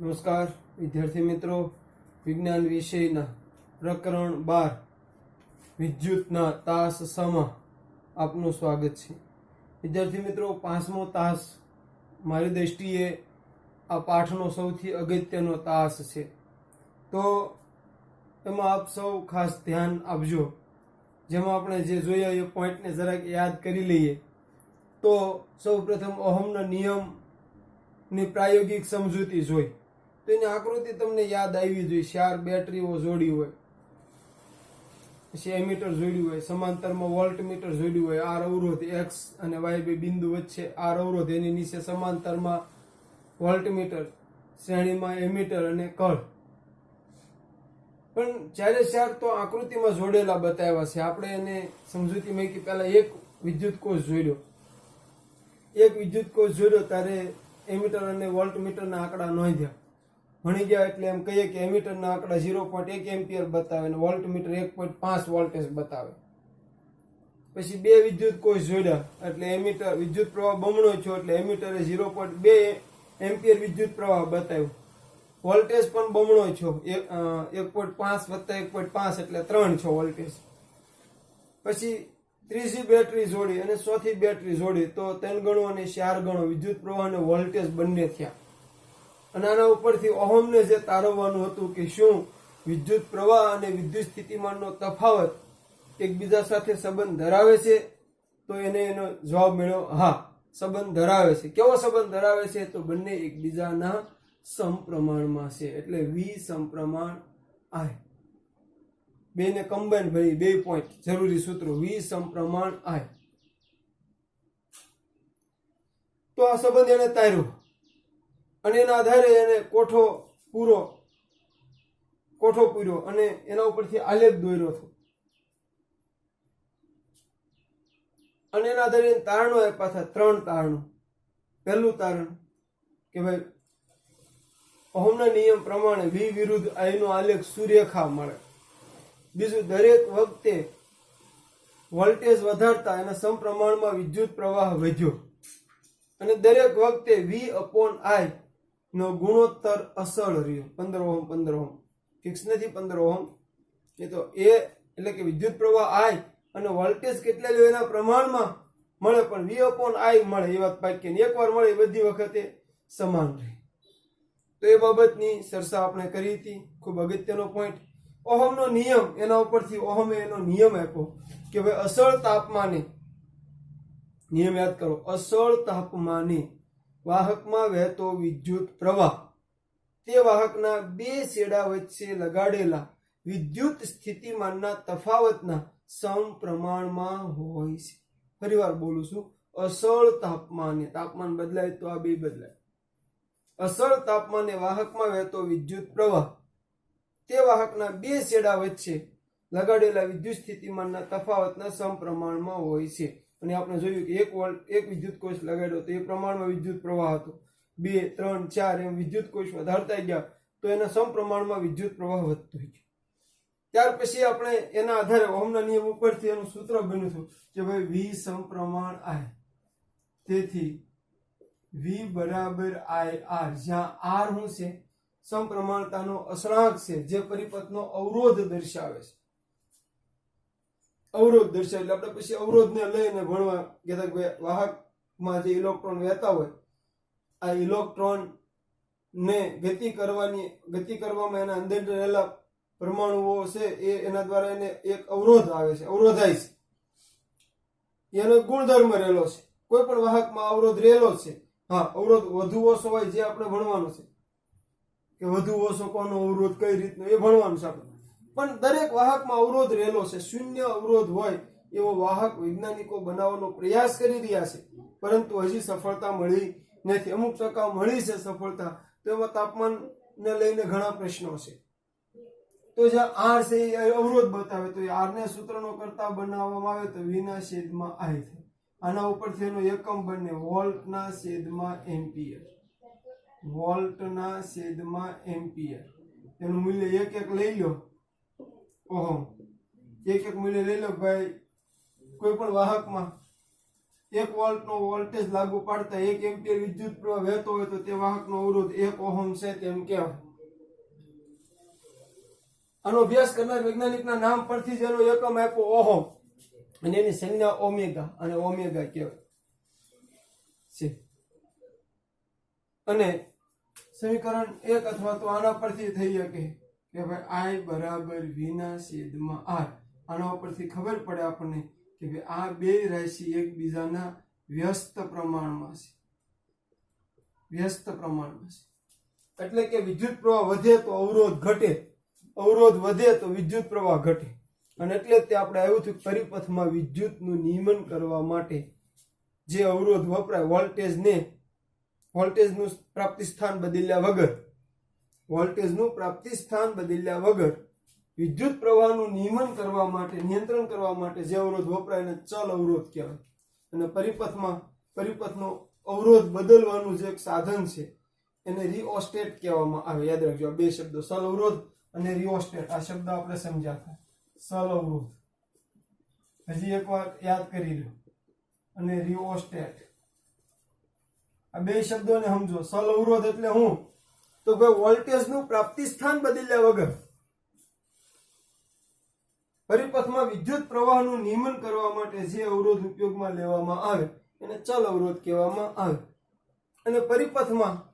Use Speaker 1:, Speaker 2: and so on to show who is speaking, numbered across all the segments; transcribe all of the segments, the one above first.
Speaker 1: નમસ્કાર વિદ્યાર્થી મિત્રો, વિજ્ઞાન વિષયના પ્રકરણ 12 વિદ્યુતના તાસ સમા આપનું સ્વાગત છે. વિદ્યાર્થી મિત્રો, 5મો તાસ મારી દ્રષ્ટિએ આ પાઠનો સૌથી અગત્યનો તાસ છે, તો એમાં આપ સૌ ખાસ ધ્યાન આપજો. જેમાં આપણે જે જોયા એ પોઈન્ટને જરાક યાદ કરી લઈએ. તો સૌ પ્રથમ ઓહમના નિયમની પ્રાયોગિક સમજૂતી જોઈ તો એની આકૃતિ તમને યાદ આવી જોઈએ. 4 બેટરીઓ જોડી હોય, પછી એમીટર જોડ્યું હોય, સમાંતરમાં વોલ્ટમીટર જોડ્યું હોય, આર અવરોધ એક્સ અને વાય બે બિંદુ વચ્ચે આર અવરોધ, એની નીચે સમાંતરમાં વોલ્ટમીટર, શ્રેણીમાં એમીટર અને કળ. પણ ચારે ચાર તો આકૃતિમાં જોડેલા બતાવ્યા છે. આપણે એને સમજૂતીમાં કે પહેલા એક વિદ્યુત કોષ જોડ્યો, ત્યારે એમીટર અને વોલ્ટમીટરના આંકડા નોંધ્યા, ભણી ગયા. એટલે એમ કહીએ કે એમીટરના આંકડા 0.1 એમ્પિયર બતાવે અને વોલ્ટમીટર 1.5 વોલ્ટેજ બતાવે. પછી બે વિદ્યુત કોષ જોડ્યા એટલે એમીટર વિદ્યુત પ્રવાહ બમણો થયો, એટલે એમીટરે 0.2 એમ્પિયર વિદ્યુત પ્રવાહ બતાવ્યો. વોલ્ટેજ પણ બમણો થયો, 1.5 વત્તા 1.5 એટલે 3 છે વોલ્ટેજ. પછી ત્રીજી બેટરી જોડી અને ચોથી બેટરી જોડી તો 3 ગણો અને 4 ગણો વિદ્યુત પ્રવાહ અને વોલ્ટેજ બંને થયા. અને આના ઉપરથી ઓહમને જે તારવવાનું હતું કે શું વિદ્યુત પ્રવાહ અને વિદ્યુત સ્થિતિમાનનો તફાવત એકબીજા સાથે સંબંધ ધરાવે છે, તો એનો જવાબ મળ્યો હા, સંબંધ ધરાવે છે. કેવો સંબંધ ધરાવે છે? તો બંને એકબીજાના સમપ્રમાણમાં છે, એટલે વી સમપ્રમાણ આય. બેને કમ્બાઈન ભરી 2 પોઈન્ટ જરૂરી સૂત્રો, વી સમપ્રમાણ આય. તો આ સંબંધ એને તાર્યો અને એના આધારે એને કોઠો પૂર્યો અને એના ઉપરથી આલેખ દોર્યો હતો. અને એના આધારે તારણો આપ્યા હતા, 3 તારણો. પહેલું તારણ કે ભાઈ ઓહમના નિયમ પ્રમાણે વી વિરુદ્ધ I નો આલેખ સુરેખા મળે. બીજું, દરેક વખતે વોલ્ટેજ વધારતા એના સમપ્રમાણમાં વિદ્યુત પ્રવાહ વધ્યો. અને દરેક વખતે V/I નો ગુણોત્તર અસળ રહ્યો. 15 ઓહમ 15 ઓહમ ફિક્સ નથી. 15 ઓહમ એ તો એટલે કે વિદ્યુત પ્રવાહ I અને વોલ્ટેજ કેટલા લ્યો એના પ્રમાણમાં મળે, પણ V/I મળે એ વાત પાકી. એકવાર મળે એ બધી વખતે સમાન રહે. તો એ બાબતની ચર્ચા આપણે કરી હતી. ખૂબ અગત્યનો પોઈન્ટ ઓહમનો નિયમ. એના ઉપરથી ઓહમે એનો નિયમ આપ્યો કે ભાઈ અસળ તાપમાને, નિયમ યાદ કરો, અસળ તાપમાને વાહકમાં વહેતો વિદ્યુત પ્રવાહ તે વાહકના 2 છેડા વચ્ચે લગાડેલા વિદ્યુત સ્થિતિમાનના તફાવતના સમપ્રમાણમાં હોય છે. ફરીવાર બોલું છું, અસળ તાપમાને, તાપમાન બદલાય તો આ બે બદલાય. અસળ તાપમાને વાહકમાં વહેતો વિદ્યુત પ્રવાહ તે વાહકના 2 છેડા વચ્ચે લગાડેલા વિદ્યુત સ્થિતિમાનના તફાવતના સમપ્રમાણમાં હોય છે. અને આપણે જોયું કે એક વિદ્યુત કોષ લગાડ્યો તો એ પ્રમાણમાં વિદ્યુત પ્રવાહ હતો. 2, 3, 4 એમ વિદ્યુત કોષ વધારતા ગયા તો એના સમપ્રમાણમાં વિદ્યુત પ્રવાહ વધતો ગયો. ત્યાર પછી આપણે એના આધારે ઓહમના નિયમ ઉપરથી એનું સૂત્ર બન્યું હતું કે ભાઈ V સમપ્રમાણ I. તેથી V બરાબર IR, જ્યાં R શું છે? સમપ્રમાણતાનો અસળાંક છે, જે પરિપથનો અવરોધ દર્શાવે છે. અવરોધ દર્શાવે એટલે આપણે પછી અવરોધને લઈને ભણવા કહેતા કે વાહકમાં જે ઇલેક્ટ્રોન વહેતા હોય, આ ઇલેક્ટ્રોન ને ગતિ કરવામાં એના અંદર રહેલા પરમાણુઓ છે એ એના દ્વારા એને એક અવરોધ આવે છે, અવરોધાય છે. એનો ગુણધર્મ રહેલો છે. કોઈ પણ વાહકમાં અવરોધ રહેલો છે. હા, અવરોધ વધુ ઓછો હોય જે આપણે ભણવાનું છે કે વધુ ઓછો કોનો અવરોધ કઈ રીતનો એ ભણવાનું છે આપણે. પણ દરેક વાહકમાં અવરોધ રહેલો છે. શૂન્ય અવરોધ હોય એવો વાહક વૈજ્ઞાનિકો બનાવવાનો પ્રયાસ કરી રહ્યા છે, પરંતુ હજી સફળતા મળી નથી. અમુક ટકા મળી છે સફળતા, તો એમાં તાપમાનને લઈને ઘણા પ્રશ્નો છે. તો જ્યાં R છે એ અવરોધ બતાવે, તો એ R ને સૂત્રનો કરતા બનાવવામાં આવે તો V/I થાય. આના ઉપરથી એનો એકમ બને વોલ્ટ/એમ્પિયર. વોલ્ટ/એમ્પિયર એનું મૂલ્ય એક લઈ લો. ઓહમ એક મૂલ્ય લઈ લો ભાઈ. કોઈ પણ વાહકમાં 1 વોલ્ટનો વોલ્ટેજ લાગુ પાડતા 1 એમ્પિયર વિદ્યુત પ્રવાહ વહેતો હોય તો તે વાહકનો અવરોધ 1 ઓહમ છે તેમ કહેવાય. આનો અભ્યાસ કરનાર વૈજ્ઞાનિકના નામ પરથી જ એનો એકમ આપ્યો ઓહમ, અને એની સંજ્ઞા ઓમેગા, અને ઓમેગા કહેવાય છે. અને સમીકરણ 1 અથવા તો આના પરથી થઈ શકે કે ભાઈ I બરાબર V ના છેદમાં R. આના પરથી ખબર પડે આપણને કે ભાઈ આ બે રાશિ એકબીજાના વ્યસ્ત પ્રમાણમાં છે. વ્યસ્ત પ્રમાણમાં છે એટલે કે વિદ્યુત પ્રવાહ વધે તો અવરોધ ઘટે, અવરોધ વધે તો વિદ્યુત પ્રવાહ ઘટે. અને એટલે જ તે આપણે આવ્યું હતું પરિપથમાં વિદ્યુતનું નિયમન કરવા માટે જે અવરોધ વપરાય, વોલ્ટેજનું પ્રાપ્તિ સ્થાન બદલ્યા વગર, વોલ્ટેજનું પ્રાપ્તિ સ્થાન બદલ્યા વગર વિદ્યુત પ્રવાહનું નિયમન કરવા માટે, નિયંત્રણ કરવા માટે જે અવરોધ વપરાય એને ચલ અવરોધ કહેવાય. અને પરિપથનો અવરોધ બદલવાનું જે એક સાધન છે એને રિઓસ્ટેટ કહેવામાં આવે. યાદ રાખજો આ બે શબ્દો, ચલ અવરોધ અને રિઓસ્ટેટ. આ શબ્દ આપણે સમજ્યા હતા. ચલ અવરોધ હજી એક વાર યાદ કરી લો, અને રિઓસ્ટેટ. આ બે શબ્દોને સમજો. ચલ અવરોધ એટલે હું તો ભાઈ વોલ્ટેજનું પ્રાપ્તિ સ્થાન બદલ્યા વગર પરિપથમાં વિદ્યુત પ્રવાહનું નિયમન કરવા માટે જે અવરોધ ઉપયોગમાં લેવામાં આવે એને ચલ અવરોધ કહેવામાં આવે. અને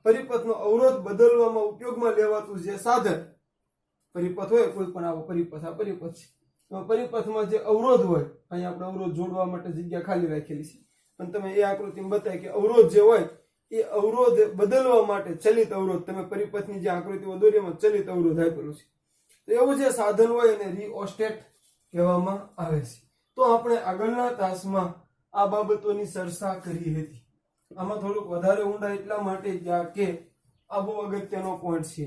Speaker 1: પરિપથનો અવરોધ બદલવામાં ઉપયોગમાં લેવાતું જે સાધન, પરિપથ હોય કોઈ પણ આવો પરિપથ, આ પરિપથ છે, પરિપથમાં જે અવરોધ હોય, અહીંયા આપણે અવરોધ જોડવા માટે જગ્યા ખાલી રાખેલી છે, પણ તમે એ આકૃતિમાં બતાય કે અવરોધ જે હોય એ અવરોધ બદલવા માટે ચલિત અવરોધ, તમે પરિપથની જે આકૃતિઓ દોરી એમાં ચલિત અવરોધ આપેલો છે, તો એવું જે સાધન હોય એને રિઓસ્ટેટ કહેવામાં આવે છે. તો આપણે આગળના તાસમાં આ બાબતોની ચર્ચા કરી હતી. આમાં થોડુંક વધારે ઊંડા એટલા માટે કે આ બહુ અગત્યનો પોઈન્ટ છે.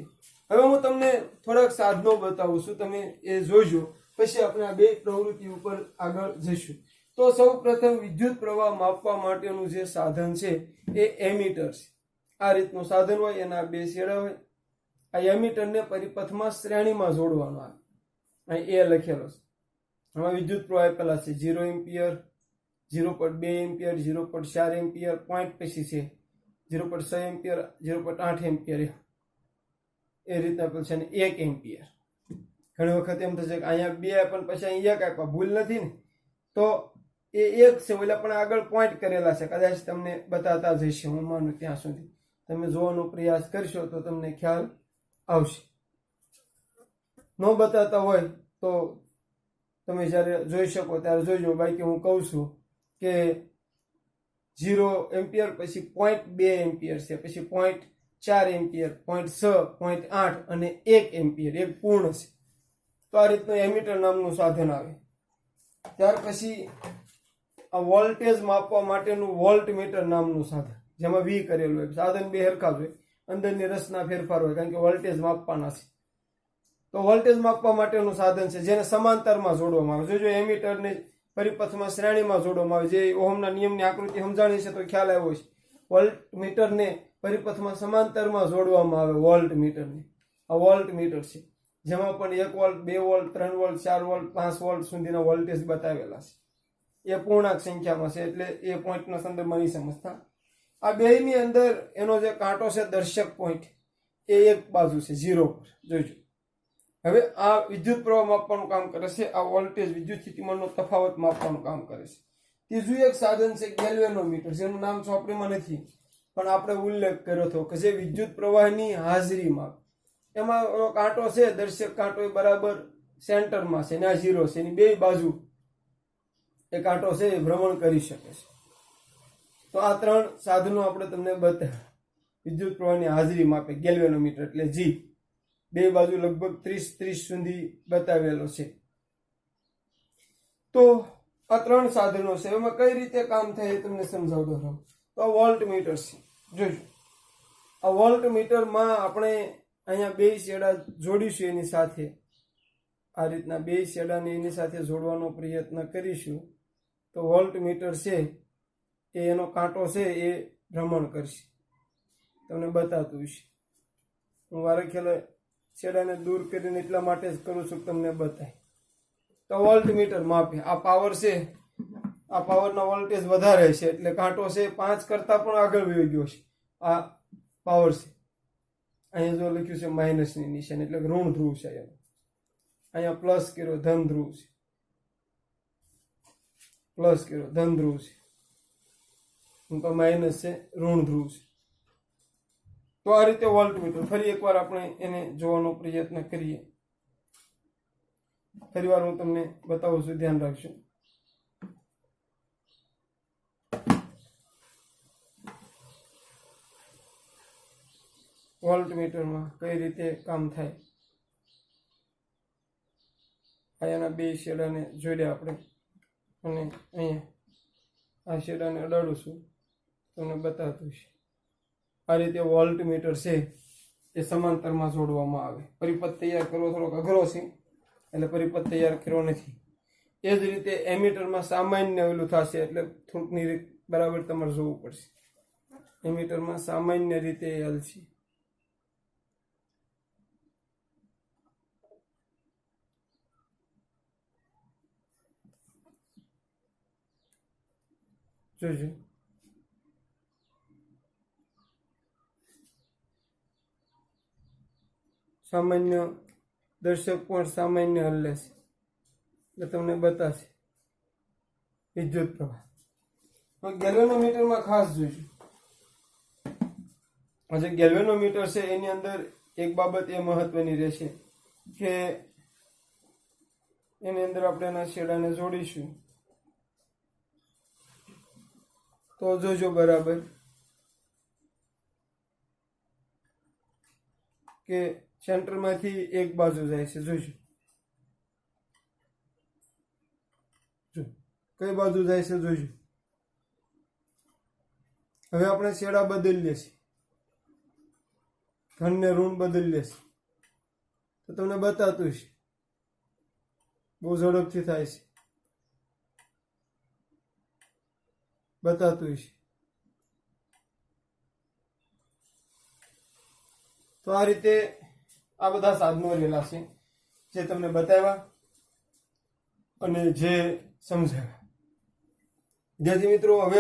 Speaker 1: હવે હું તમને થોડાક સાધનો બતાવું છું, તમે એ જોઈજો, પછી આપણે આ બે પ્રવૃત્તિ ઉપર આગળ જઈશું. તો સૌ પ્રથમ વિદ્યુત પ્રવાહ માપવા માટેનું જે સાધન છે એ એમીટર છે. આ રીતનું સાધન હોય, એના બે છેડા હોય. આ એમીટરને પરિપથમાં શ્રેણીમાં જોડવાનો આવે, અહીં એ લખેલો છે. આમાં વિદ્યુત પ્રવાહ આપેલા છે 0 એમ્પિયર, 0.2 એમ્પિયર, 0.4 એમ્પિયર, પોઈન્ટ પછી છે 0.6 એમ્પિયર, 0.8 એમ્પિયર, એ રીતના આપેલ છે. અને 1 એમ્પિયર. ઘણી વખત એમ થશે કે અહીંયા બે પણ પછી અહીંયા એક આપ્યા, ભૂલ નથી ને, તો એ એક છે, ઓલા પણ આગળ પોઈન્ટ કરેલા છે. કદાચ તમને બતાતા જઈશે, હું માનું ત્યાં સુધી તમે જોવાનો પ્રયાસ કરશો તો તમને ખ્યાલ આવશે. ન બતાતા હોય તો તમે જ્યારે જોઈ શકો ત્યારે જોઈજો. બાકી હું કહું છું કે 0 એમ્પિયર, પછી 0.2 એમ્પિયર છે, પછી 0.4 એમ્પિયર, 0.6, 0.8 અને 1 એમ્પિયર, એક પૂર્ણ છે. તો આ રીતનું એમીટર નામનું સાધન આવે. ત્યાર પછી આ વોલ્ટેજ માપવા માટેનું વોલ્ટમીટર નામનું સાધન, જેમાં V કરેલું હોય. સાધન બે હરખા જ હોય, અંદરની રચના ફેરફાર હોય, કારણ કે વોલ્ટેજ માપવાના છે. તો વોલ્ટેજ માપવા માટેનું સાધન છે જેને સમાંતરમાં જોડવામાં આવે. જોજો એમીટરને પરિપથમાં શ્રેણીમાં જોડવામાં આવે. જે ઓહમના નિયમની આકૃતિ સમજાણી છે તો ખ્યાલ આવ્યો છે. વોલ્ટમીટરને પરિપથમાં સમાંતરમાં જોડવામાં આવે. વોલ્ટમીટરને આ વોલ્ટમીટર છે, જેમાં પણ 1 volt, 2 volt, 3 volt, 4 volt, 5 volt સુધીના વોલ્ટેજ બતાવેલા છે. એ પૂર્ણાંક સંખ્યામાં છે એટલે એ પોઈન્ટના સંદર્ભમાં નહીં સમજતા. આ બેની અંદર એનો જે કાંટો છે, દર્શક પોઈન્ટ, એ એક બાજુ છે 0 પર. જોઈજો. હવે આ વિદ્યુત પ્રવાહ માપવાનું કામ કરે છે. આ વોલ્ટેજ, વિદ્યુત સ્થિતિમાનનો તફાવત માપવાનું કામ કરે છે. ત્રીજું એક સાધન છે ગેલ્વેનોમીટર, જેનું નામ ચોપડીમાં નથી પણ આપણે ઉલ્લેખ કર્યો હતો, કે જે વિદ્યુત પ્રવાહની હાજરી માપે. એમાં કાંટો છે, દર્શક કાંટો, એ બરાબર સેન્ટરમાં છે, ના 0 છે, એની બે બાજુ એ કાંટો છે એ ભ્રમણ કરી શકે છે. તો આ 3 સાધનો આપણે તમને બતાવ્યા. વિદ્યુત પ્રવાહની હાજરી માપે ગેલ્વેનોમીટર એટલે G, બે બાજુ લગભગ 30 સુધી બતાવેલો છે. તો આ 3 સાધનો છે. એમાં કઈ રીતે કામ થાય એ તમને સમજાવતો રહું. તો આ વોલ્ટમીટર છે. જોજો, આ વોલ્ટમીટરમાં આપણે અહીંયા બે છેડા જોડીશું એની સાથે. આ રીતના બે છેડાને એની સાથે જોડવાનો પ્રયત્ન કરીશું તો વોલ્ટમીટર છે એ એનો કાંટો છે એ ભ્રમણ કરશે. તમને બતાતું હશે. હું વારે ખેલે છેડાને દૂર કરીને એટલા માટે જ કરું છું કે તમને બતાય. તો વોલ્ટમીટર માપે. આ પાવર છે, આ પાવરના વોલ્ટેજ વધારે છે એટલે કાંટો છે 5 કરતા પણ આગળ વહી ગયો છે. આ પાવર છે. અહીંયા જો લખ્યું છે માઇનસની નિશાન એટલે ઋણ ધ્રુવ છે. અહીંયા પ્લસ કર્યો ધન ધ્રુવ છે, પ્લસ કર્યો ધન ધ્રુવ છે, તો માઇનસ છે ઋણ ધ્રુવ છે. તો આ રીતે વોલ્ટમીટર ફરી એકવાર આપણે એને જોવાનો પ્રયત્ન કરીએ. ફરી વાર હું તમને બતાવું છું, ધ્યાન રાખજો. વોલ્ટમીટરમાં કઈ રીતે કામ થાય. અહીંયાના બે શેડાને જોડ્યા આપણે અને અહીંયા આ શેડાને અડાડું છું, તમને બતાવતું છે. આ રીતે વોલ્ટમીટર છે એ સમાંતરમાં જોડવામાં આવે. પરિપથ તૈયાર કરવો થોડોક અઘરો છે એટલે પરિપથ તૈયાર કર્યો નથી. એ જ રીતે એમીટરમાં સામાન્ય ઓલું થશે એટલે થોડુંકની રીત બરાબર તમારે જોવું પડશે. એમીટરમાં સામાન્ય રીતે એલ છે. જોજો સામાન્ય દર્શક પણ સામાન્ય હલ્લે છે એટલે તમને બતાશે વિદ્યુત પ્રવાહ. ગેલ્વેનોમીટરમાં ખાસ જોઈશું. આજે ગેલ્વેનોમીટર છે એની અંદર એક બાબત એ મહત્વની રહેશે કે એની અંદર આપણે એના છેડાને જોડીશું તો જોજો બરાબર કે સેન્ટરમાંથી એક બાજુ જાય છે. જોજો કઈ બાજુ જાય છે જોજો. હવે આપણે છેડા બદલીએ છીએ, ધન ને ઋણ બદલીએ છીએ તો તમને બતાતું છે બહુ ઝડપથી થાય છે. બતાતું છે. તો આ રીતે આ બધા સાધનો રહેલા છે જે તમને બતાવ્યા અને જે સમજાવ્યા. વિદ્યાર્થી મિત્રો, હવે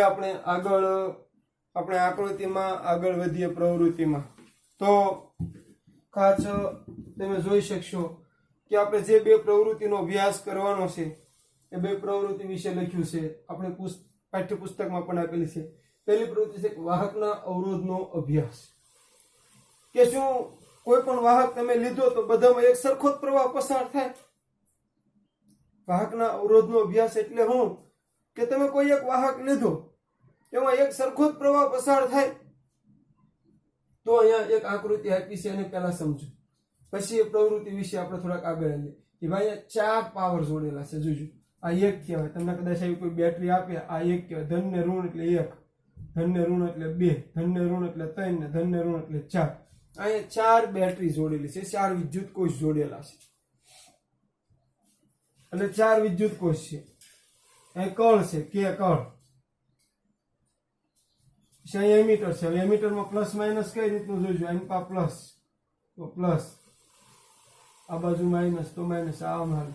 Speaker 1: આપણે આકૃતિમાં આગળ વધીએ પ્રવૃત્તિમાં. તો ખાસ તમે જોઈ શકશો કે આપણે જે બે પ્રવૃત્તિનો અભ્યાસ કરવાનો છે એ બે પ્રવૃત્તિ વિશે લખ્યું છે. આપણે પાઠ્યપુસ્તકમાં પણ આપેલી છે. પહેલી પ્રવૃત્તિ છે વાહકના અવરોધનો અભ્યાસ. કે શું કોઈ પણ વાહક તમે લીધો તો બધામાં એક સરખો જ પ્રવાહ પસાર થાય? વાહકના અવરોધનો અભ્યાસ એટલે શું કે તમે કોઈ એક વાહક લીધો એમાં એક સરખો જ પ્રવાહ પસાર થાય. તો અહીંયા એક આકૃતિ આપી છે એને પહેલા સમજો, પછી એ પ્રવૃત્તિ વિશે આપણે થોડાક આગળ લઈએ. કે ભાઈ અહીંયા 4 પાવર જોડેલા છે. જોજો આ એક કહેવાય. તમને કદાચ આવી કોઈ બેટરી આપે, આ એક કહેવાય. ધન ને ઋણ એટલે 1, ધન ને ઋણ એટલે 2, ધન ને ઋણ એટલે 3 ને ધન ને ઋણ એટલે 4. અહીંયા 4 બેટરી જોડેલી છે, 4 વિદ્યુત કોષ જોડેલા છે એટલે 4 વિદ્યુત કોષ છે. અહીં કળ છે, કે કળ. અહીંયા એમીટર છે. હવે એમીટરમાં પ્લસ માઇનસ કઈ રીતનું જોઈજો. અહીં પા પ્લસ તો પ્લસ, આ બાજુ માઇનસ તો માઇનસ. આ મારે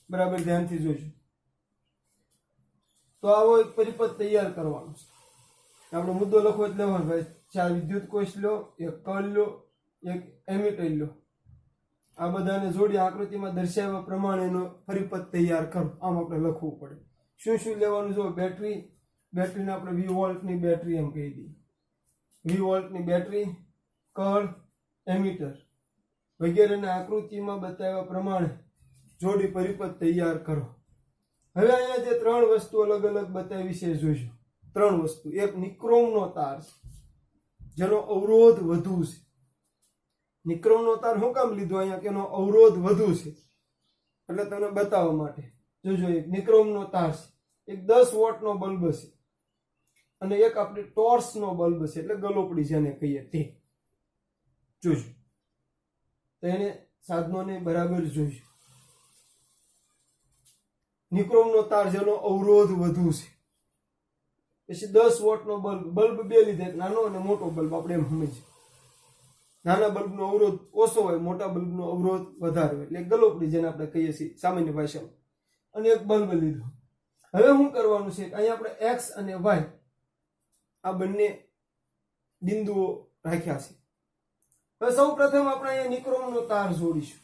Speaker 1: બરાબર ધ્યાનથી જોઈશું. તો આવો એક પરિપથ તૈયાર કરવાનો છે. આપણો મુદ્દો લખવો એટલે ભાઈ 4 વિદ્યુત કોષ લો, એક કળ લો, એક એમીટર લો. આ બધાને જોડી આકૃતિમાં દર્શાવ્યા પ્રમાણેનો પરિપથ તૈયાર કરો. આમ આપણે લખવું પડે. શું શું લેવાનું? જો બેટરીને આપણે 20 વોલ્ટની બેટરી એમ કહી દઈએ. 20 વોલ્ટની બેટરી, કળ, એમીટર વગેરેને આકૃતિમાં બતાવ્યા પ્રમાણે જોડી પરિપથ તૈયાર કરો. હવે અહીંયા જે 3 વસ્તુ અલગ અલગ બતાવી છે જોઈશું. 3 વસ્તુ. એક નિક્રોમનો તાર છે જેનો અવરોધ વધુ છે. નિક્રોમનો તાર શું કામ લીધો અહીંયા કે એનો અવરોધ વધુ છે એટલે તમને બતાવવા માટે. જોજો એક નિક્રોમનો તાર છે, એક 10 વોટનો બલ્બ છે અને એક આપણી ટોર્ચનો બલ્બ છે એટલે ગલોપડી જેને કહીએ તે. જોજો તો એને સાધનોને બરાબર જોઈશું. નિક્રોમનો તાર જેનો અવરોધ વધુ છે. પછી 10 વોટનો બલ્બ બે લીધા, એક નાનો અને મોટો બલ્બ. આપણે એમ સમજીએ નાના બલ્બનો અવરોધ ઓછો હોય, મોટા બલ્બનો અવરોધ વધારે હોય એટલે ગલોપડી જેને આપણે કહીએ છીએ સામાન્ય ભાષામાં. અને એક બલ્બ લીધો. હવે શું કરવાનું છે કે અહીંયા આપણે એક્સ અને વાય આ બંને બિંદુઓ રાખ્યા છે. હવે સૌ પ્રથમ આપણે અહીંયા નિક્રોમનો તાર જોડીશું.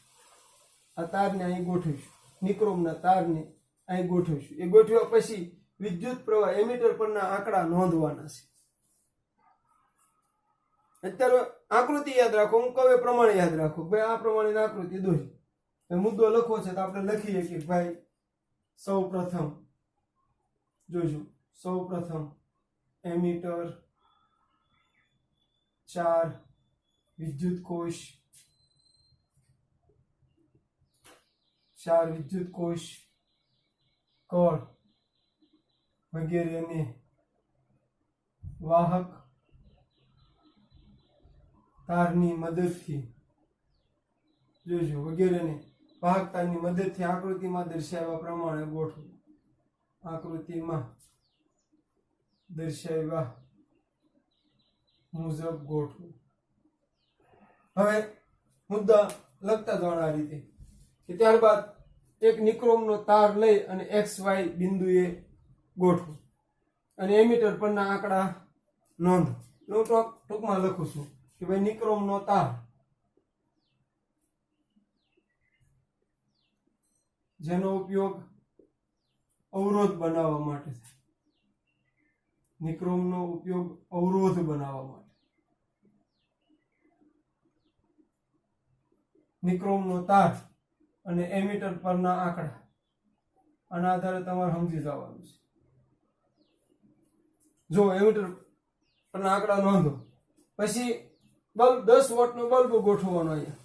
Speaker 1: આ તારને અહીં ગોઠવીશું. નિક્રોમના તારને અહીં ગોઠવીશું. એ ગોઠવ્યા પછી વિદ્યુત પ્રવાહ એમીટર પરના આંકડા નોંધવાના છે. અત્યારે આકૃતિ યાદ રાખો, હું કહું એ પ્રમાણે યાદ રાખો. ભાઈ આ પ્રમાણે આકૃતિ દોરી મુદ્દો લખવો છે તો આપણે લખીએ કે ભાઈ સૌ પ્રથમ જોજો, સૌ પ્રથમ એમીટર 4 વિદ્યુત કોષ 4 વિદ્યુત કોષ કળ વગેરેને વાહક તારની મદદથી જોજો વગેરેને વાહક તારની મદદથી આકૃતિમાં દર્શાવ્યા પ્રમાણે ગોઠવો. આકૃતિમાં દર્શાવ્યા મુજબ ગોઠવો. હવે મુદ્દા લખતા જવાનું આ રીતે કે ત્યારબાદ એક નિક્રોમનો તાર લઈ અને એક્સ વાય બિંદુએ ગોઠવો અને એમીટર પરના આંકડા નોંધો. હું ટૂંકમાં લખું છું કે ભાઈ નિક્રોમનો તાર જેનો ઉપયોગ અવરોધ બનાવવા માટે થાય. નિક્રોમનો ઉપયોગ અવરોધ બનાવવા માટે. નિક્રોમનો તાર અને એમીટર પરના આંકડા આના આધારે તમારે સમજી જવાનું છે. જો એમીટર પરના આંકડા નોંધો પછી બલ્બ 10 વોટનો બલ્બ ગોઠવવાનો. અહીંયા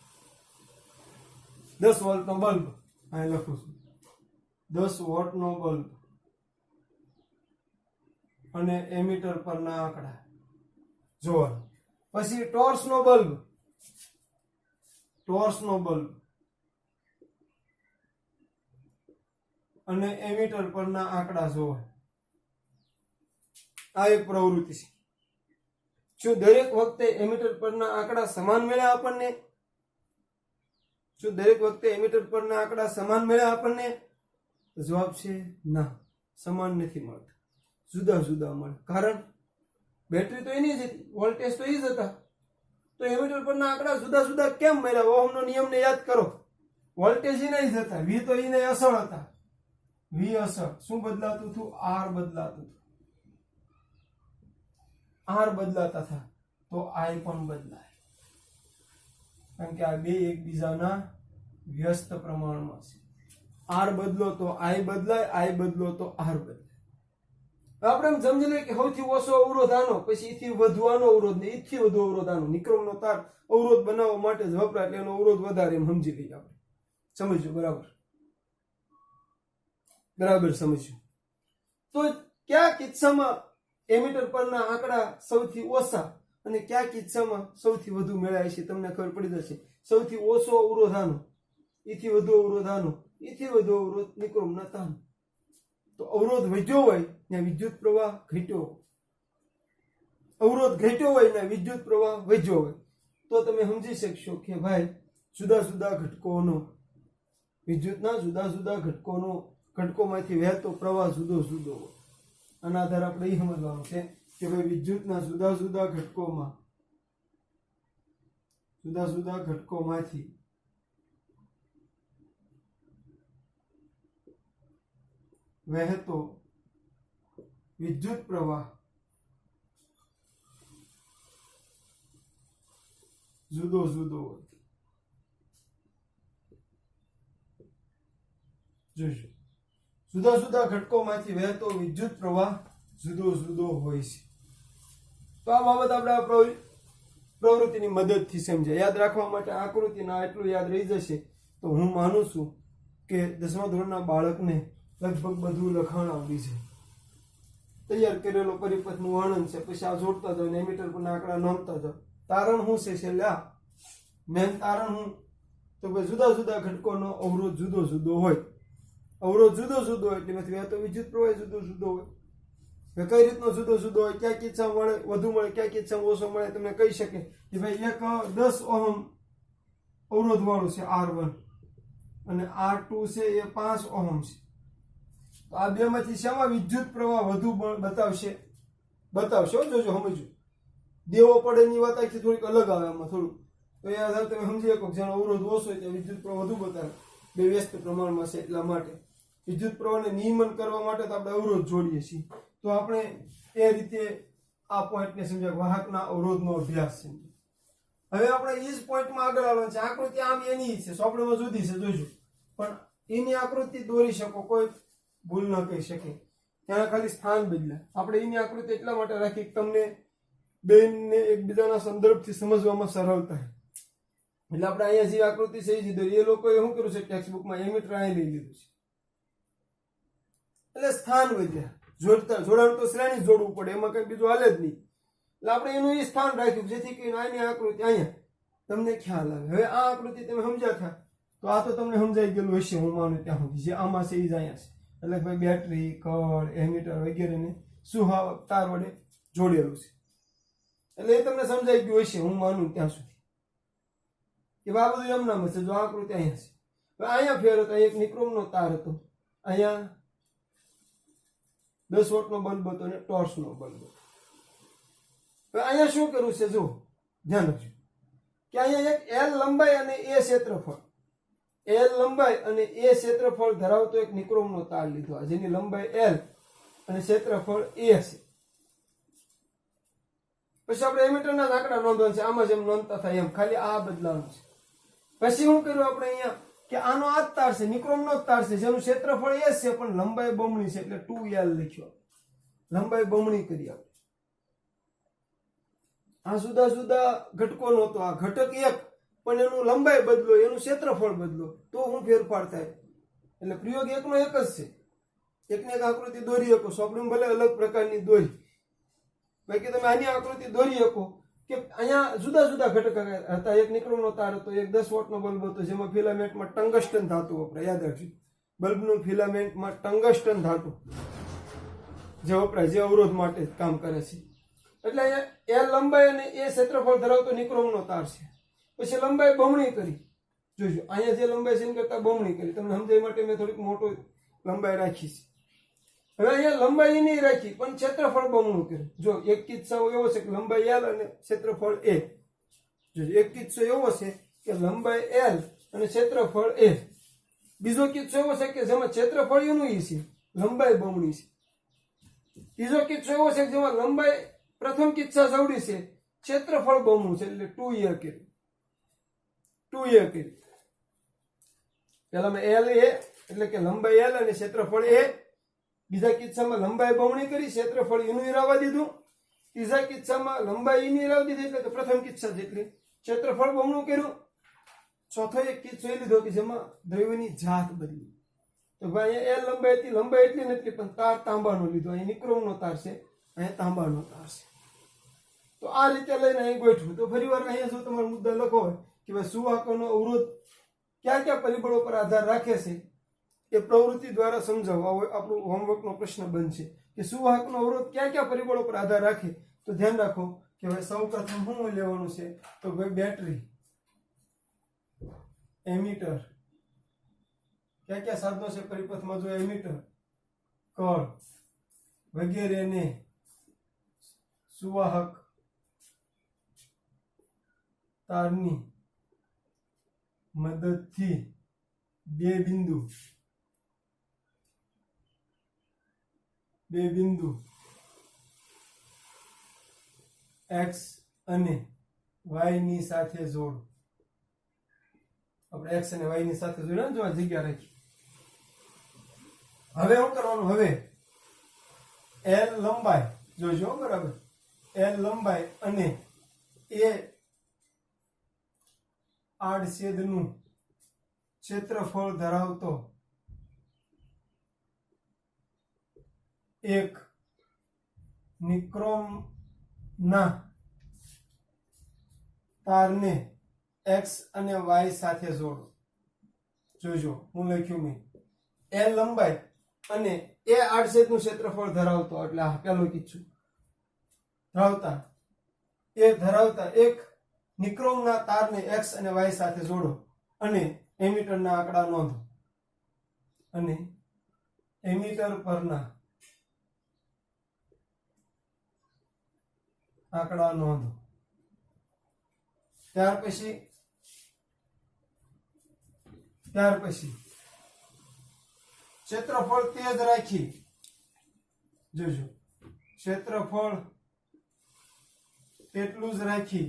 Speaker 1: 10 વોલ્ટનો બલ્બ અહીં લખું છું. 10 વોટનો બલ્બ અને એમીટર પરના આંકડા જોવા. પછી ટોર્ચનો બલ્બ અને એમીટર પરના આંકડા જોવા. આ એક પ્રવૃત્તિ છે. શું દરેક વખતે એમીટર પરના આંકડા સમાન મળ્યા આપણને? શું દરેક વખતે એમીટર પરના આંકડા સમાન મળ્યા આપણને? જવાબ છે ના, સમાન નથી મળતા, જુદા જુદા મળે. કારણ બેટરી તો એની જ હતી, વોલ્ટેજ તો એ જ હતા, તો એમીટર પરના આંકડા જુદા જુદા કેમ મળ્યા? ઓહમનો નિયમને યાદ કરો. વોલ્ટેજ એના જ હતા, વી તો એને અસળ હતા. વી અસળ શું બદલાતું હતું? આર બદલાતું હતું. આર બદલાતા હતા તો આઈ પણ બદલાય, કારણ કે આ બે એકબીજાના વ્યસ્ત પ્રમાણમાં છે. આર બદલો તો આઈ બદલાય, આઈ બદલો તો આર બદલાય. આપણે એમ સમજી લઈએ કે સૌથી ઓછો અવરોધ આનો, પછી ઈથી વધવાનો અવરોધ ને ઈથી વધુ અવરોધ આનો. નિક્રોમનો તાર અવરોધ બનાવવા માટે જ વપરાય એટલે એનો અવરોધ વધારે એમ સમજી લઈએ આપણે. સમજ્યું? બરાબર સમજ્યું. તો કયા કિસ્સામાં એમીટર પરના આંકડા સૌથી ઓછા અને કયા કિસ્સામાં સૌથી વધુ મેળાય છે તમને ખબર પડી જશે. સૌથી ઓછો અવરોધ આનો, ઈથી વધુ અવરોધ આનો, ઈથી વધુ અવરોધ નિક્રોમના તારનો. તો અવરોધ વધ્યો હોય ને વિદ્યુત પ્રવાહ ઘટ્યો હોય, અવરોધ ઘટ્યો હોય ને વિદ્યુત પ્રવાહ વધ્યો હોય, તો તમે સમજી શકશો કે ભાઈ જુદા જુદા ઘટકોનો, વિદ્યુતના જુદા જુદા ઘટકોમાંથી વહેતો પ્રવાહ જુદો જુદો હોય. આના આધારે આપણે એ સમજવાનું છે કે ભાઈ વિદ્યુતના જુદા જુદા ઘટકોમાંથી વહેતો વિદ્યુત પ્રવાહ જુદો જુદો હોય. જોઈશું જુદા જુદા ઘટકોમાંથી વહેતો વિદ્યુત પ્રવાહ જુદો જુદો હોય છે. તો આ બાબત આપણે આ પ્રવૃત્તિની મદદથી સમજાય. યાદ રાખવા માટે આકૃતિના એટલું યાદ રહી જશે તો હું માનું છું કે 10મા ધોરણના બાળકને લગભગ બધું લખાણ આવડી છે. તૈયાર કરેલો પરિપથનું વર્ણન છે, પછી આ જોડતા જાવ ને એમીટર પરના આંકડા નોંધતા જાવ. તારણ શું છે છેલ્લે? મેન તારણ શું? તો કે જુદા જુદા ઘટકોનો અવરોધ જુદો જુદો હોય. અવરોધ જુદો જુદો હોય એટલે વહેતો વિદ્યુત પ્રવાહ જુદો જુદો હોય. કઈ રીતનો જુદો જુદો હોય? ક્યાં કિસ્સામાં વધુ મળે, ક્યાં કિસ્સામાં ઓછો મળે? તમને કહી શકે કે ભાઈ એક 10 ઓહમ અવરોધ વાળું છે R1 અને R2 છે એ 5 ઓહમ છે. તો આ બેમાંથી શેમાં વિદ્યુત પ્રવાહ વધુ બતાવશે જોજો સમજો. દેવો પડેની વાત આખી થોડીક અલગ આવે આમાં થોડું. તો એ આધારે તમે સમજી શકો જેનો અવરોધ ઓછો હોય ત્યાં વિદ્યુત પ્રવાહ વધુ બતાવે. બે વ્યસ્ત પ્રમાણમાં છે એટલા માટે વિદ્યુત પ્રવાહને નિયમન કરવા માટે તો આપણે અવરોધ જોડીએ છીએ. તો આપણે એ રીતે આ પોઈન્ટને સમજાય વાહકના અવરોધનો અભ્યાસ છે. હવે આપણે એ જ પોઈન્ટમાં આગળ આવવાનું છે. આકૃતિ આમ એની છે, સોંપણીમાં જુદી છે જોજો, પણ એની આકૃતિ દોરી શકો, કોઈ ભૂલ ન કહી શકે. ત્યાં ખાલી સ્થાન બદલાય. આપણે એની આકૃતિ એટલા માટે રાખી કે તમને બેનને એકબીજાના સંદર્ભથી સમજવામાં સરળ થાય. એટલે આપણે અહીંયા જે આકૃતિ છે એ જ દોરી. એ લોકોએ શું કર્યું છે ટેક્સ્ટબુકમાં એમીટર અહીં લઈ લીધું છે એટલે સ્થાન બદલ્યા. જોડાણ તો શ્રેણી જોડવું પડે, એમાં કઈ બીજું હાલે જ નહીં. એટલે આપણે એનું એ સ્થાન રાખ્યું જેથી કરીને આની આકૃતિ અહીંયા તમને ખ્યાલ આવે. હવે આ આકૃતિ તમે સમજ્યા થયા તો આ તો તમને સમજાઈ ગયેલું હશે હું માનું ત્યાં સુધી. જે આમાં છે એ જ અહીંયા છે. એટલે ભાઈ બેટરી, કળ, એમીટર વગેરેને સુવાહક તાર વડે જોડેલું છે. એટલે એ તમને સમજાઈ ગયું હશે હું માનું ત્યાં સુધી. એ આ બધું એમ નામ હશે. જો આકૃતિ અહીંયા છે. હવે અહીંયા ફેર હતો, એક નિક્રોમનો તાર હતો, અહીંયા 10 વોટનો બલ્બ હતો અને ટોર્ચનો બલ્બ હતો. હવે અહીંયા શું કરવું છે જો ધ્યાન રાખજો કે અહીંયા એક L લંબાઈ અને A ક્ષેત્રફળ, L લંબાઈ અને A ક્ષેત્રફળ ધરાવતો એક નિક્રોમનો તાર લીધો, જેની લંબાઈ L અને ક્ષેત્રફળ A છે. પછી આપણે એમીટરના આંકડા નોંધવાના છે. આમાં જેમ નોંધતા થાય એમ ખાલી આ બદલાવાનું છે. પછી શું કર્યું આપણે અહીંયા કે આનો આ જ તાર છે, નિક્રોમનો જ તાર છે, જેનું ક્ષેત્રફળ એ છે પણ લંબાઈ બમણી છે એટલે 2L લખ્યો. લંબાઈ બમણી કરી આપણે. આ જુદા જુદા ઘટકો નહોતો. આ ઘટક એક પણ એનું લંબાઈ બદલો, એનું ક્ષેત્રફળ બદલો તો હું ફેરફાર થાય. એટલે પ્રયોગ એકનો એક જ છે. એકને એક આકૃતિ દોરી શકો. સોંપણીમાં ભલે અલગ પ્રકારની દોરી, બાકી તમે આની આકૃતિ દોરી શકો કે અહીંયા જુદા જુદા ઘટક હતા. એક નિક્રોમનો તાર હતો, એક 10 વોટનો બલ્બ હતો, જેમાં ફિલામેન્ટમાં ટંગસ્ટન ધાતુ વપરાય. યાદ રાખજો, બલ્બનું ફિલામેન્ટમાં ટંગસ્ટન ધાતુ જે વપરાય, જે અવરોધ માટે કામ કરે છે. એટલે અહીંયા L લંબાઈ અને A ક્ષેત્રફળ ધરાવતો નિક્રોમનો તાર છે. પછી લંબાઈ બમણી કરી. જોજો અહીંયા જે લંબાઈ છે એના કરતા બમણી કરી. તમને સમજાય માટે મેં થોડીક મોટો લંબાઈ રાખી છે. હવે અહીંયા લંબાઈ નહીં રાખી પણ ક્ષેત્રફળ બમણું કર્યું. જો એક કિસ્સો એવો છે કે લંબાઈ L અને ક્ષેત્રફળ A. જો એક કિસ્સો એવો છે કે લંબાઈ L અને ક્ષેત્રફળ A. બીજો કિસ્સો એવો છે કે જેમાં ક્ષેત્રફળ એનું છે, લંબાઈ બમણી છે. ત્રીજો કિસ્સો એવો છે કે જેમાં લંબાઈ પ્રથમ કિસ્સા જવડી છે, ક્ષેત્રફળ બમણું છે એટલે 2A કર્યું. 2A કર્યું. પેલામાં L A એટલે કે લંબાઈ L અને ક્ષેત્રફળ A. બીજા કિસ્સામાં લંબાઈ બમણી કરી, ક્ષેત્રફળ એનું રાવા દીધું. ત્રીજા કિસ્સામાં લંબાઈ એની રાવા દીધી એટલે કે પ્રથમ કિસ્સા જેટલી, ક્ષેત્રફળ બમણું કર્યું. ચોથો એક કિસ્સો એ લીધો કે જેમાં દ્રવ્યની જાત બદલી. તો ભાઈ અહીંયા L લંબાઈ હતી, લંબાઈ એટલી નથી પણ તાર તાંબાનો લીધો. અહીં નિક્રોમનો તાર છે, અહીંયા તાંબાનો તાર છે. તો આ રીતે લઈને અહીં ગોઠવું. તો ફરી વાર અહીંયા જો તમારો મુદ્દા લખો હોય કે ભાઈ સુવાહકોનો અવરોધ કયા કયા પરિબળો પર આધાર રાખે છે એ પ્રવૃત્તિ દ્વારા સમજાવવા આપણું હોમવર્કનો પ્રશ્ન બનશે કે સુવાહકનો અવરોધ કયા કયા પરિબળો પર આધાર રાખે. તો ધ્યાન રાખો કે ભાઈ સૌ પ્રથમ શું લેવાનું છે તો ભાઈ બેટરી, એમીટર, કયા કયા સાધનો છે પરિપથમાં જો એમીટર, કળ વગેરેને સુવાહક તારની મદદથી બે બિંદુ x અને y ની સાથે જોડો. આપણે x અને y ની સાથે જોડ્યા જો આ જગ્યા રાખી. હવે શું કરવાનું? હવે L લંબાઈ જોજો બરાબર. L લંબાઈ અને A આડછેદનું ક્ષેત્રફળ ધરાવતો એક નિક્રોમના તારને x અને y સાથે જોડો. જોજો હું લખ્યું મેં L લંબાઈ અને A આડછેદનું ક્ષેત્રફળ ધરાવતો, એટલે આ પેલો કિસ્સો ધરાવતા એક નિક્રોમના તારને x અને y સાથે જોડો અને એમીટરના આંકડા નોંધો. અને એમીટર પરના આંકડા નોંધો. ત્યાર પછી ક્ષેત્રફળ તે જ રાખી, જોજો ક્ષેત્રફળ તેટલું જ રાખી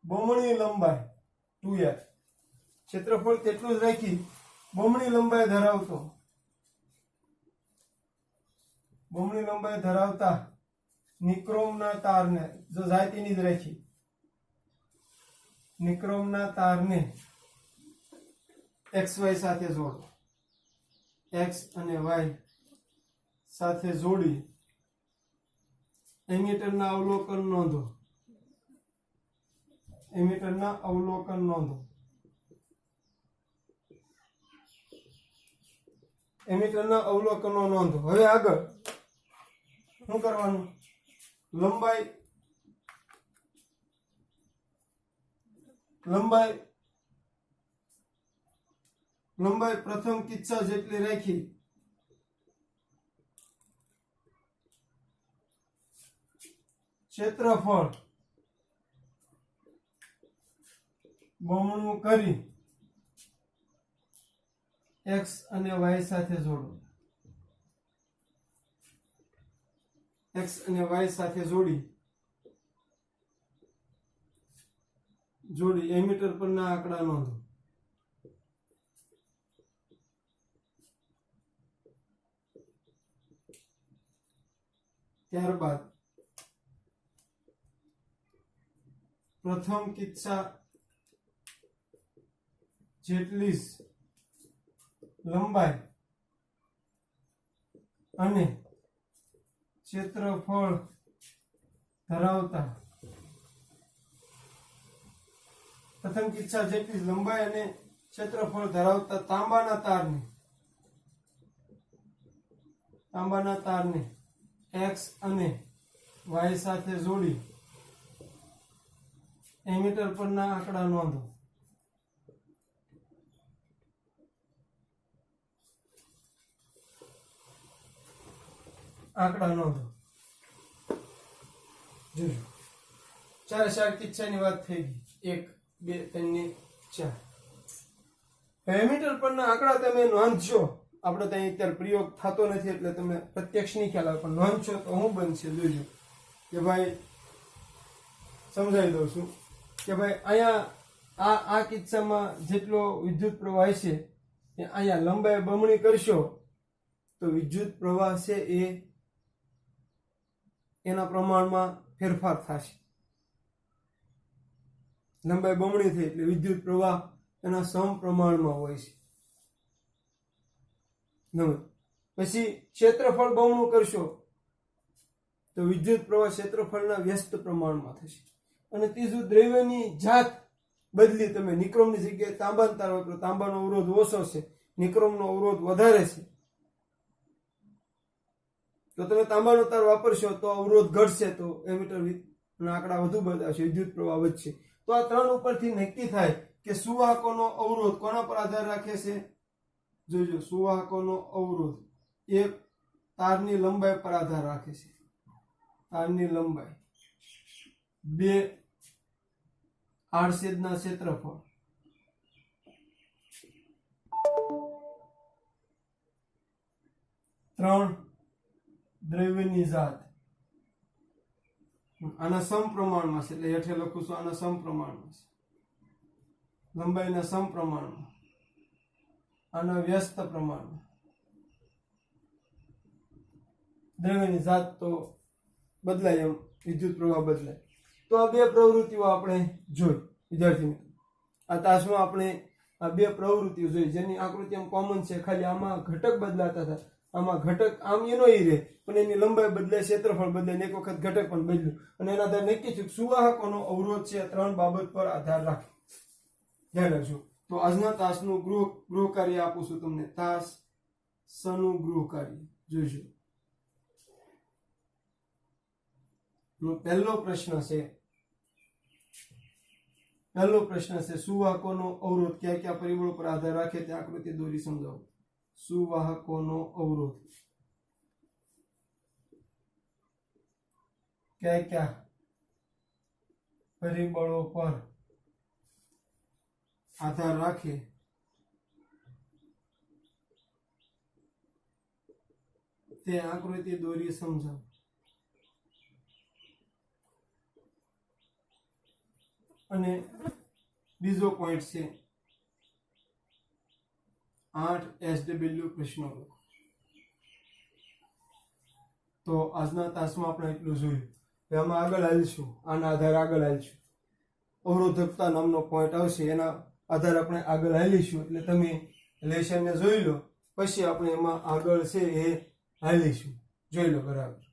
Speaker 1: બમણી લંબાઈ 2l, ક્ષેત્રફળ તેટલું જ રાખી બમણી લંબાઈ ધરાવતા નિક્રોમના તારને, જો જાતિની જ રાખી, નિક્રોમના તારને XY સાથે જોડો, X અને Y સાથે જોડી એમીટરના અવલોકન નોંધો. એમીટરના અવલોકન નોંધો. એમીટરના અવલોકનો નોંધો. હવે આગળ શું કરવાનું? લંબાઈ પ્રથમ કિસ્સા જેટલી રાખી ક્ષેત્રફળ બમણું કરી X અને Y સાથે જોડો. X અને Y સાથે જોડી એમીટર પરના આંકડા નોંધો. ત્યારબાદ પ્રથમ કિસ્સા જેટલી જ લંબાઈ અને ક્ષેત્રફળ ધરાવતા, પ્રથમ કિસ્સા જેટલી લંબાઈ અને ક્ષેત્રફળ ધરાવતા તાંબાના તારને X અને Y સાથે જોડી એમીટર પરના આંકડા નોંધો. જોજો 4 કિસ્સાની વાત થઈ ગઈ. 1 2 3 4. એમીટર પરના આંકડા તમે નોંધશો. આપણે ત્યાં અત્યારે પ્રયોગ થતો નથી એટલે તમે પ્રત્યક્ષ નહીં ખ્યાલ આવે, પણ નોંધશો તો શું બનશે જોજો. કે ભાઈ સમજાવી દઉં છું કે ભાઈ અહીંયા આ કિસ્સામાં જેટલો વિદ્યુત પ્રવાહ છે એ અહીંયા લંબાઈ બમણી કરશો તો વિદ્યુત પ્રવાહ છે એ એના પ્રમાણમાં ફેરફાર થશે. લંબાઈ બમણી થઈ એટલે વિદ્યુત પ્રવાહ એના સમપ્રમાણમાં હોય છે. પછી ક્ષેત્રફળ બમણું કરશો તો વિદ્યુત પ્રવાહ ક્ષેત્રફળના વ્યસ્ત પ્રમાણમાં થશે. અને ત્રીજું, દ્રવ્યની જાત બદલી. તમે નિક્રોમની જગ્યાએ તાંબાનો તાર વાપરો, તાંબાનો અવરોધ ઓછો છે, નિક્રોમનો અવરોધ વધારે છે, તો તમે તાંબાનો તાર વાપરશો તો અવરોધ ઘટશે, તો એમીટર ના આંકડા વધુ બતાવશે, વિદ્યુત પ્રવાહ વધશે. તો આ 3 ઉપરથી નક્કી થાય કે સુવાહકોનો અવરોધ કોના પર આધાર રાખે છે? જોજો, સુવાહકોનો અવરોધ એ તારની લંબાઈ પર આધાર રાખે છે. તારની લંબાઈ 2 આડછેદના ક્ષેત્રફળ, 3 દ્રવ્યની જાત. આના સમપ્રમાણમાં છે એટલે હેઠે લખું છું આના સમપ્રમાણમાં છે, લંબાઈના સમપ્રમાણમાં, આના વ્યસ્ત પ્રમાણમાં. દ્રવ્યની જાત તો બદલાય એમ વિદ્યુત પ્રવાહ બદલાય. તો આ 2 પ્રવૃત્તિઓ આપણે જોઈ. વિદ્યાર્થી મિત્રો, આ તાસમાં આપણે આ 2 પ્રવૃત્તિઓ જોઈ જેની આકૃતિ આમ કોમન છે, ખાલી આમાં ઘટક બદલાતા હતા. આમાં ઘટક આમ એનો રહે પણ એની લંબાઈ બદલાય, ક્ષેત્રફળ બદલાય, એક વખત ઘટક પણ બદલ્યું. અને એના આધારે નક્કી થયું સુવાહકોનો અવરોધ છે 3 બાબત પર આધાર રાખે. ધ્યાન રાખજો. તો આજના તાસનું ગૃહ કાર્ય આપું છું તમને. તાસ સનું ગૃહ કાર્ય જોઈશું. પહેલો પ્રશ્ન છે સુવાહકોનો અવરોધ કયા કયા પરિબળો પર આધાર રાખે તે આકૃતિ દોરી સમજાવો. સુવાહકોનો અવરોધ કયા કયા પરિબળો પર આધાર રાખે તે આકૃતિ દોરી સમજાવો. અને બીજો પોઈન્ટ છે 8 SW પ્રશ્નો. તો આજના તાસમાં આપણે એટલું જોયું. આમાં આગળ હાલીશું, આના આધારે આગળ હાલીશું. અવરોધકતા નામનો પોઈન્ટ આવશે, એના આધારે આપણે આગળ હાલીશું. એટલે તમે લેશનને જોઈ લો, પછી આપણે એમાં આગળ છે એ હાલીશું. જોઈ લો બરાબર.